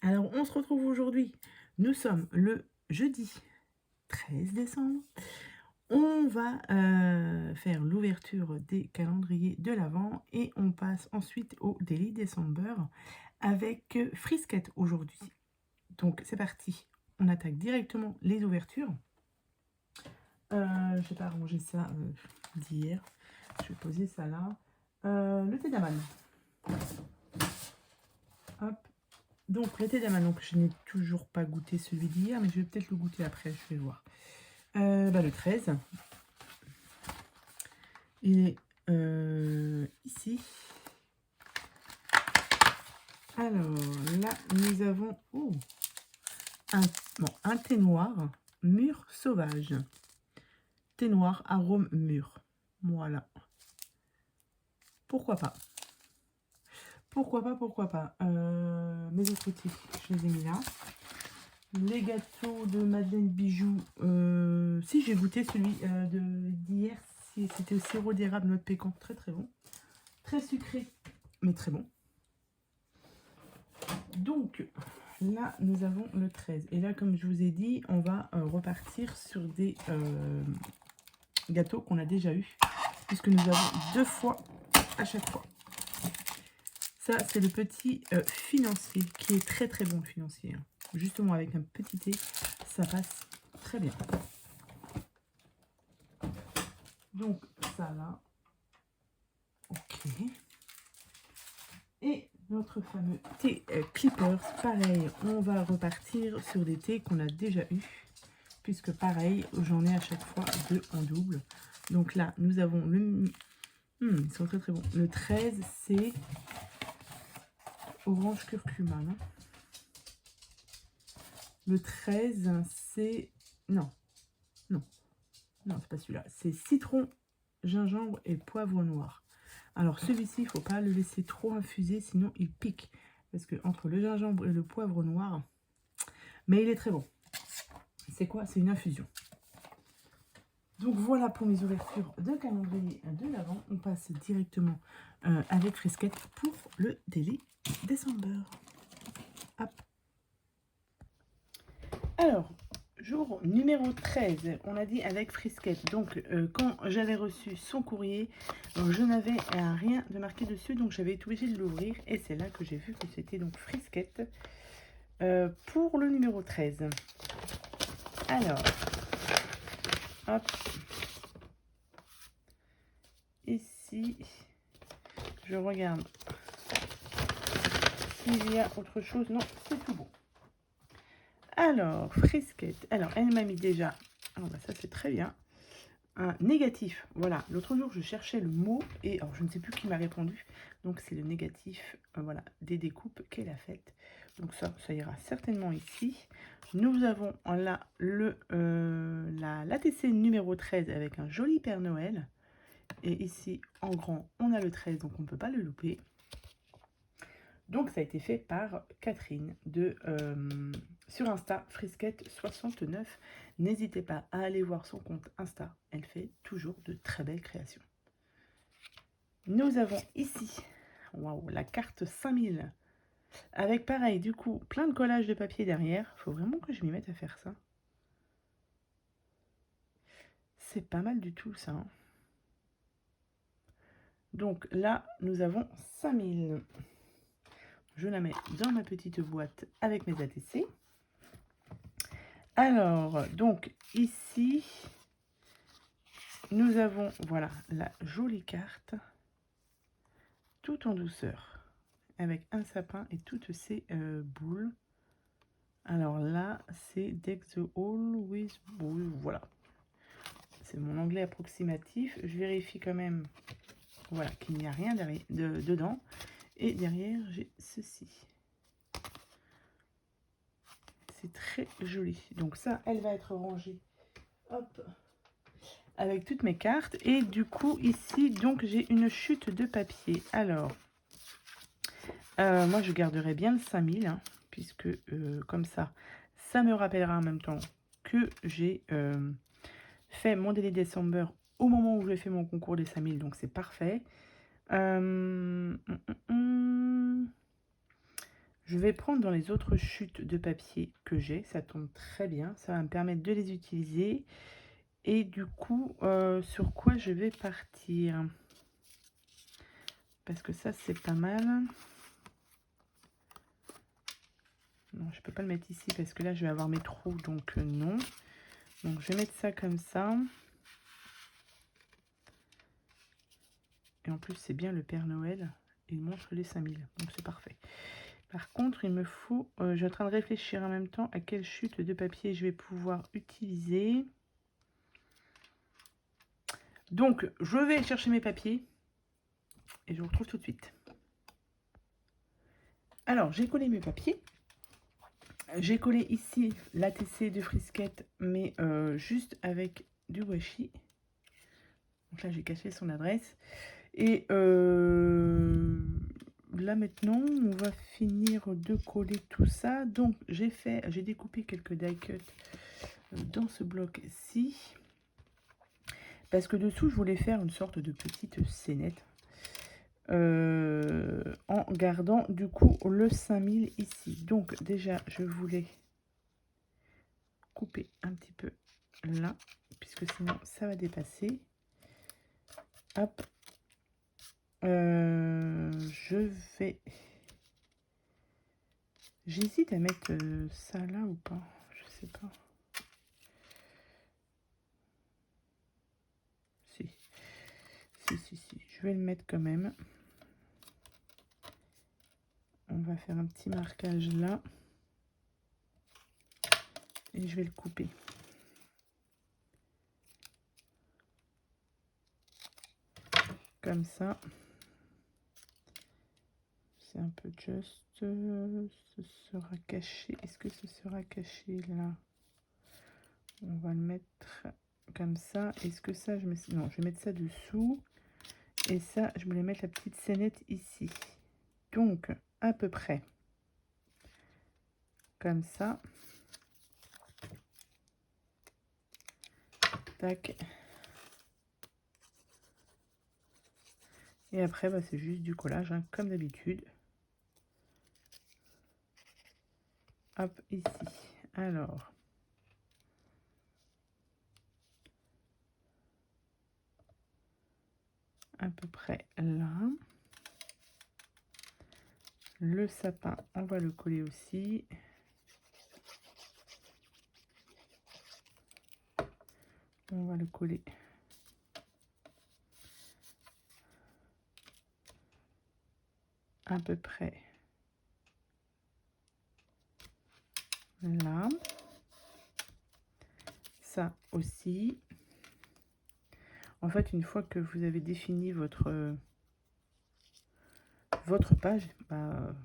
Alors, on se retrouve aujourd'hui. Nous sommes le jeudi 13 décembre. On va faire l'ouverture des calendriers de l'Avent et on passe ensuite au Daily December avec Frisquette aujourd'hui. Donc, c'est parti. On attaque directement les ouvertures. Je n'ai pas rangé ça d'hier. Je vais poser ça là. Le thé d'amande. Hop. Donc, le thé d'amande, donc je n'ai toujours pas goûté celui d'hier, mais je vais peut-être le goûter après, je vais voir. Le 13, il est ici. Alors, là, nous avons un thé noir, mûr sauvage. Thé noir, arôme mûr. Voilà. Pourquoi pas? Pourquoi pas? Mes autres thés, je les ai mis là. Les gâteaux de Madeleine Bijoux, si j'ai goûté celui d'hier, c'était au sirop d'érable noix de pécan, très très bon. Très sucré, mais très bon. Donc là, nous avons le 13. Et là, comme je vous ai dit, on va repartir sur des gâteaux qu'on a déjà eu, puisque nous avons 2 fois à chaque fois. Ça, c'est le petit financier, qui est très très bon, le financier. Hein. Justement, avec un petit thé, ça passe très bien. Donc, ça là. Ok. Et notre fameux thé Clippers, pareil, on va repartir sur des thés qu'on a déjà eu, puisque pareil, j'en ai à chaque fois 2 en double. Donc là, nous avons le... ils sont très très bons. Le 13, c'est orange curcuma, non? Le 13, c'est... Non, c'est pas celui-là. C'est citron, gingembre et poivre noir. Alors celui-ci, il ne faut pas le laisser trop infuser, sinon il pique. Parce que entre le gingembre et le poivre noir, mais il est très bon. C'est quoi? C'est une infusion. Donc voilà pour mes ouvertures de calendrier de l'Avent. On passe directement avec Frisquette pour le Daily December. Hop. Alors, jour numéro 13, on a dit avec Frisquette. Donc, quand j'avais reçu son courrier, je n'avais rien de marqué dessus, donc j'avais été obligée de l'ouvrir. Et c'est là que j'ai vu que c'était donc Frisquette pour le numéro 13. Alors, hop. Ici, je regarde s'il y a autre chose. Non, c'est tout bon. Alors, Frisquette. Alors, elle m'a mis déjà... Ah bah ça, c'est très bien. Un négatif. Voilà. L'autre jour, je cherchais le mot et alors, je ne sais plus qui m'a répondu. Donc, c'est le négatif voilà, des découpes qu'elle a faites. Donc, ça ira certainement ici. Nous avons là l'ATC numéro 13 avec un joli Père Noël. Et ici, en grand, on a le 13, donc on ne peut pas le louper. Donc, ça a été fait par Catherine sur Insta, Frisquette69. N'hésitez pas à aller voir son compte Insta. Elle fait toujours de très belles créations. Nous avons ici, waouh, la carte 5000. Avec pareil, du coup, plein de collages de papier derrière. Il faut vraiment que je m'y mette à faire ça. C'est pas mal du tout, ça. Hein. Donc là, nous avons 5000. Je la mets dans ma petite boîte avec mes ATC. Alors, donc ici, nous avons, voilà, la jolie carte, tout en douceur, avec un sapin et toutes ces boules. Alors là, c'est Deck the Hall with Bull, voilà. C'est mon anglais approximatif. Je vérifie quand même, voilà, qu'il n'y a rien derrière, dedans. Et derrière, j'ai ceci. C'est très joli. Donc ça, elle va être rangée. Hop. Avec toutes mes cartes. Et du coup, ici, donc, j'ai une chute de papier. Alors, moi, je garderai bien le 5000, hein, puisque comme ça me rappellera en même temps que j'ai fait mon Daily December au moment où j'ai fait mon concours des 5000. Donc, c'est parfait. Je Je vais prendre dans les autres chutes de papier que j'ai. Ça tombe très bien. Ça va me permettre de les utiliser. Et du coup, sur quoi je vais partir? Parce que ça, c'est pas mal. Non, je peux pas le mettre ici parce que là, je vais avoir mes trous. Donc, non. Donc, je vais mettre ça comme ça. Et en plus, c'est bien le Père Noël. Il montre les 5000. Donc, c'est parfait. Par contre, il me faut... je suis en train de réfléchir en même temps à quelle chute de papier je vais pouvoir utiliser. Donc, je vais chercher mes papiers. Et je vous retrouve tout de suite. Alors, j'ai collé mes papiers. J'ai collé ici l'ATC de Frisquette, mais juste avec du washi. Donc là, j'ai caché son adresse. Et là, maintenant, on va finir de coller tout ça. Donc, j'ai découpé quelques die cuts dans ce bloc-ci. Parce que dessous, je voulais faire une sorte de petite scénette. En gardant du coup le 5000 ici. Donc déjà je voulais couper un petit peu là puisque sinon ça va dépasser. Hop, j'hésite à mettre ça là ou pas, je sais pas. Si, je vais le mettre quand même. On va faire un petit marquage là. Et je vais le couper. Comme ça. C'est un peu juste. Ce sera caché. Est-ce que ce sera caché là? On va le mettre comme ça. Est-ce que ça, non, je vais mettre ça dessous. Et ça, je voulais mettre la petite scénette ici. Donc, à peu près. Comme ça. Tac. Et après, bah, c'est juste du collage, hein, comme d'habitude. Hop, ici. Alors. À peu près là. Le sapin, on va le coller aussi. On va le coller à peu près là. Ça aussi. En fait, une fois que vous avez défini votre page, bah,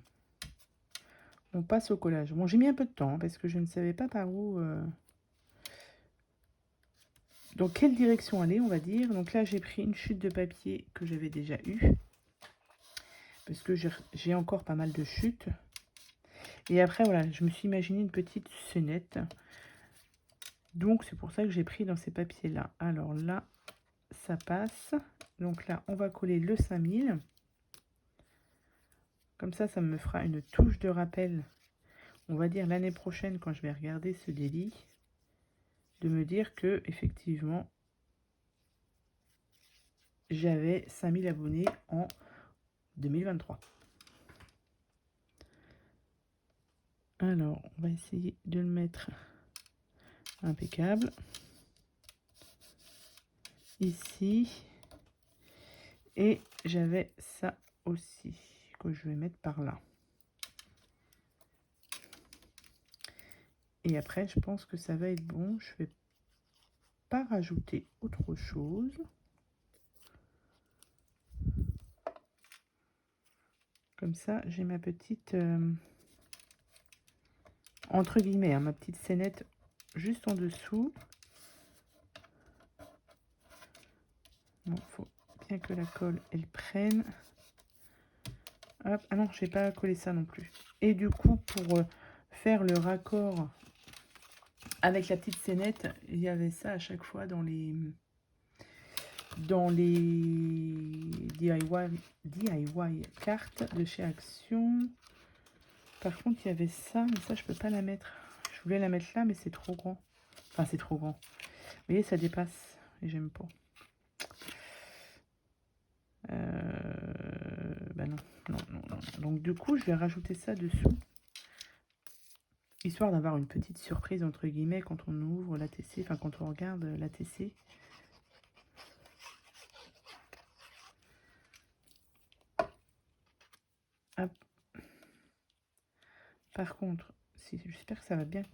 on passe au collage. Bon, j'ai mis un peu de temps parce que je ne savais pas par où... dans quelle direction aller, on va dire. Donc là, j'ai pris une chute de papier que j'avais déjà eue. Parce que j'ai encore pas mal de chutes. Et après, voilà, je me suis imaginé une petite sonnette. Donc, c'est pour ça que j'ai pris dans ces papiers-là. Alors là, ça passe. Donc là, on va coller le 5000. Comme ça me fera une touche de rappel. On va dire l'année prochaine, quand je vais regarder ce délit, de me dire que, effectivement, j'avais 5000 abonnés en 2023. Alors, on va essayer de le mettre impeccable. Ici. Et j'avais ça aussi, que je vais mettre par là. Et après, je pense que ça va être bon. Je vais pas rajouter autre chose. Comme ça, j'ai ma petite... entre guillemets, hein, ma petite scénette juste en dessous. Bon, faut bien que la colle, elle prenne. Hop. Ah non, je n'ai pas collé ça non plus. Et du coup, pour faire le raccord avec la petite scénette, il y avait ça à chaque fois dans les DIY cartes de chez Action. Par contre, il y avait ça, mais ça, je peux pas la mettre. Je voulais la mettre là, mais c'est trop grand. Enfin, c'est trop grand. Vous voyez, ça dépasse. Et j'aime pas. Bah non, non, non, non. Donc, du coup, je vais rajouter ça dessous. Histoire d'avoir une petite surprise, entre guillemets, quand on ouvre la TC. Enfin, quand on regarde la TC. Hop. Par contre, si, j'espère que ça va bien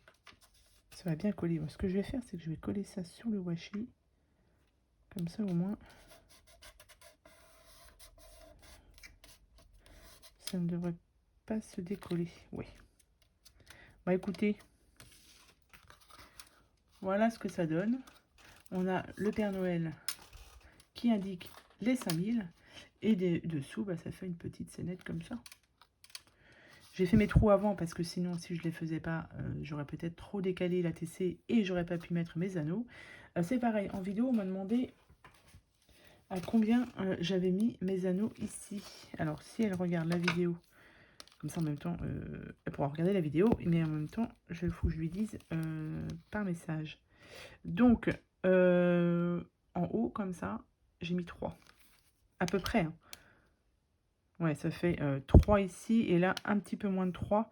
coller. Ce que je vais faire, c'est que je vais coller ça sur le washi. Comme ça, au moins, ça ne devrait pas se décoller. Oui. Bah écoutez, voilà ce que ça donne. On a le Père Noël qui indique les 5000. Et dessous, bah, ça fait une petite scénette comme ça. J'ai fait mes trous avant parce que sinon, si je ne les faisais pas, j'aurais peut-être trop décalé la TC et j'aurais pas pu mettre mes anneaux. C'est pareil, en vidéo, on m'a demandé à combien j'avais mis mes anneaux ici. Alors, si elle regarde la vidéo, comme ça en même temps, elle pourra regarder la vidéo, mais en même temps, il faut que je lui dise par message. Donc, en haut, comme ça, j'ai mis 3. À peu près, hein. Ouais, ça fait 3 ici, et là, un petit peu moins de 3.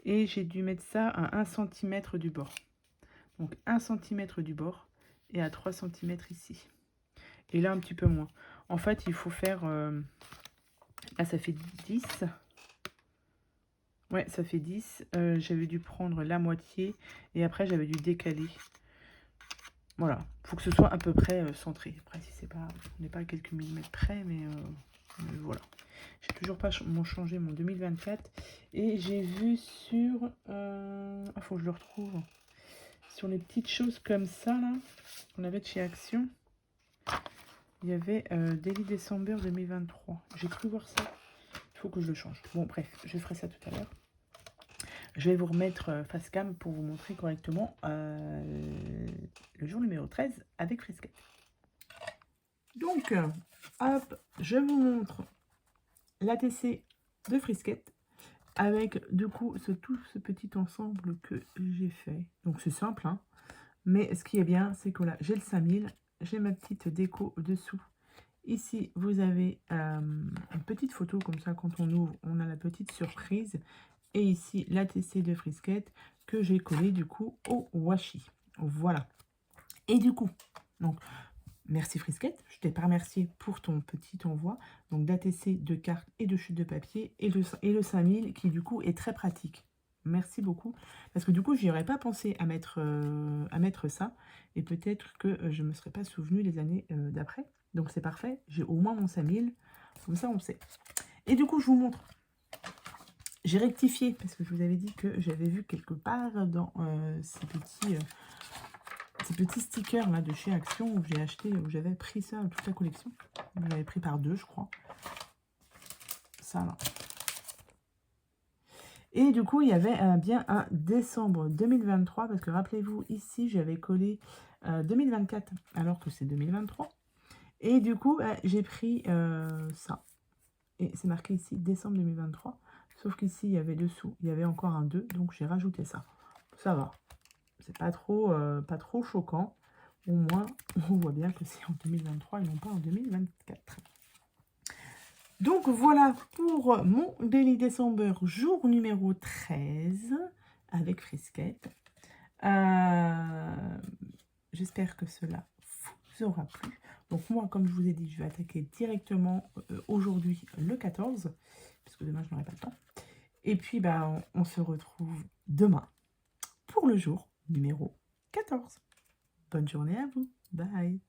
Et j'ai dû mettre ça à 1 cm du bord. Donc, 1 cm du bord, et à 3 cm ici. Et là, un petit peu moins. En fait, il faut faire... là, ça fait 10. Ouais, ça fait 10. J'avais dû prendre la moitié, et après, j'avais dû décaler. Voilà, il faut que ce soit à peu près centré. Après, si c'est pas... On n'est pas à quelques millimètres près, mais voilà. J'ai toujours pas changé mon 2024. Et j'ai vu sur... il faut que je le retrouve. Sur les petites choses comme ça, là, qu'on avait de chez Action. Il y avait Daily December 2023. J'ai cru voir ça. Il faut que je le change. Bon, bref, je ferai ça tout à l'heure. Je vais vous remettre face cam pour vous montrer correctement le jour numéro 13 avec Frisquette. Donc, hop, je vous montre l'ATC de Frisquette avec du coup tout ce petit ensemble que j'ai fait. Donc c'est simple, hein, mais ce qui est bien, c'est que là j'ai le 5000, j'ai ma petite déco dessous. Ici vous avez une petite photo comme ça, quand on ouvre on a la petite surprise, et ici l'ATC de Frisquette que j'ai collé du coup au washi. Voilà. Et du coup, donc merci Frisquette, je t'ai pas remercié pour ton petit envoi, donc d'ATC, de cartes et de chute de papier, et le 5000 qui du coup est très pratique. Merci beaucoup, parce que du coup j'y aurais pas pensé à mettre ça, et peut-être que je me serais pas souvenu les années d'après. Donc c'est parfait, j'ai au moins mon 5000, comme ça on sait. Et du coup je vous montre, j'ai rectifié, parce que je vous avais dit que j'avais vu quelque part dans ces petits stickers là de chez Action où j'ai acheté, où j'avais pris ça, toute la collection. J'avais pris par 2, je crois. Ça là. Et du coup, il y avait bien un décembre 2023, parce que rappelez-vous, ici, j'avais collé 2024, alors que c'est 2023. Et du coup, j'ai pris ça. Et c'est marqué ici, décembre 2023. Sauf qu'ici, il y avait dessous, il y avait encore un 2, donc j'ai rajouté ça. Ça va. C'est pas trop choquant. Au moins, on voit bien que c'est en 2023 et non pas en 2024. Donc voilà pour mon Daily December jour numéro 13 avec Frisquette. J'espère que cela vous aura plu. Donc moi, comme je vous ai dit, je vais attaquer directement aujourd'hui le 14, puisque demain je n'aurai pas le temps. Et puis bah, on se retrouve demain pour le jour numéro 14. Bonne journée à vous. Bye.